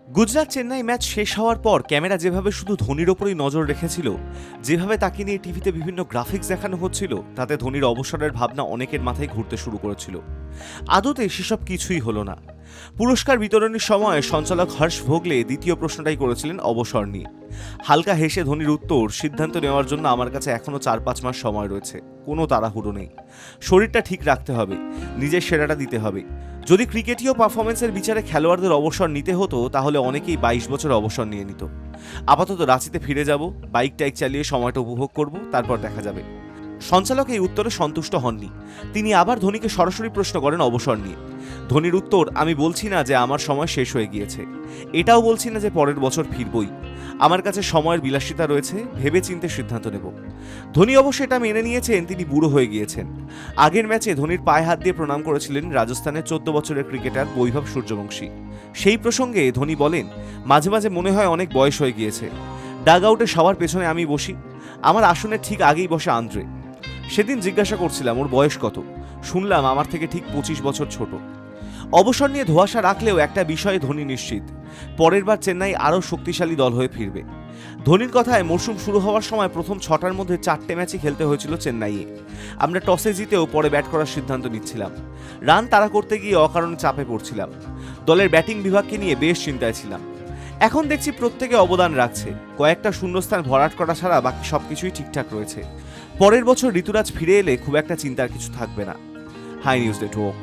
Gujarat Chennai match শেষ হওয়ার পর ক্যামেরা যেভাবে শুধু ধোনির ওপরই নজর রেখেছিল, যেভাবে তাকে নিয়ে টিভিতে বিভিন্ন গ্রাফিক্স দেখানো হচ্ছিল, তাতে ধোনির অবসরের ভাবনা অনেকের মাথায় ঘুরতে শুরু করেছিল। আদতে সেসব কিছুই হলো না। পুরস্কার বিতরণের সময় সঞ্চালক হর্ষ ভোগলে দ্বিতীয় প্রশ্নটাই করেছিলেন অবসর নিয়ে। হালকা হেসে ধোনির উত্তর, সিদ্ধান্ত নেওয়ার জন্য আমার কাছে এখনো 4-5 মাস সময় রয়েছে, কোনো তাড়াহুড়ো নেই। শরীরটা ঠিক রাখতে হবে, নিজের সেরাটা দিতে হবে। যদি ক্রিকেটীয় পারফরমেন্সের বিচারে খেলোয়াড়দের অবসর নিতে হতো, তাহলে অনেকেই 22 বছর অবসর নিয়ে নিত। আপাতত রাঁচিতে ফিরে যাব, বাইক টাইক চালিয়ে সময়টা উপভোগ করব, তারপর দেখা যাবে। সঞ্চালক এই উত্তরে সন্তুষ্ট হননি। তিনি আবার ধোনিকে সরাসরি প্রশ্ন করেন অবসর নিয়ে। ধোনির উত্তর, আমি বলছি না যে আমার সময় শেষ হয়ে গিয়েছে, এটাও বলছি না যে পরের বছর ফিরবই। আমার কাছে সময়ের বিলাসিতা রয়েছে, ভেবে চিন্তে সিদ্ধান্ত নেব। ধোনি অবশ্য এটা মেনে নিয়েছেন, তিনি বুড়ো হয়ে গিয়েছেন। আগের ম্যাচে ধোনির পায়ে হাত দিয়ে প্রণাম করেছিলেন রাজস্থানের 14 বছরের ক্রিকেটার বৈভব সূর্যবংশী। সেই প্রসঙ্গে ধোনি বলেন, মাঝে মাঝে মনে হয় অনেক বয়স হয়ে গিয়েছে। ডাগ আউটে সবার পেছনে আমি বসি, আমার আসনের ঠিক আগেই বসে আন্দ্রে। সেদিন জিজ্ঞাসা করছিলাম ওর বয়স কত, শুনলাম আমার থেকে ঠিক 25 বছর ছোট। অবসর নিয়ে ধোঁয়াশা রাখলেও একটা বিষয়ে ধোনি নিশ্চিত, পরের বার চেন্নাই আরও শক্তিশালী দল হয়ে ফিরবে। ধোনির কথায় মরশুম শুরু হওয়ার সময় প্রথম 6টার মধ্যে 4টে ম্যাচই খেলতে হয়েছিল চেন্নাইয়ে। আমরা টসে জিতেও পরে ব্যাট করার সিদ্ধান্ত নিচ্ছিলাম। রান তাড়া করতে গিয়ে অকারণে চাপে পড়ছিলাম। দলের ব্যাটিং বিভাগকে নিয়ে বেশ চিন্তায় ছিলাম। এখন দেখছি প্রত্যেকে অবদান রাখছে, কয়েকটা শূন্যস্থান ভরাট করা ছাড়া বাকি সবকিছুই ঠিকঠাক রয়েছে। পরের বছর ঋতুরাজ ফিরে এলে খুব একটা চিন্তার কিছু থাকবে না। Hi news network.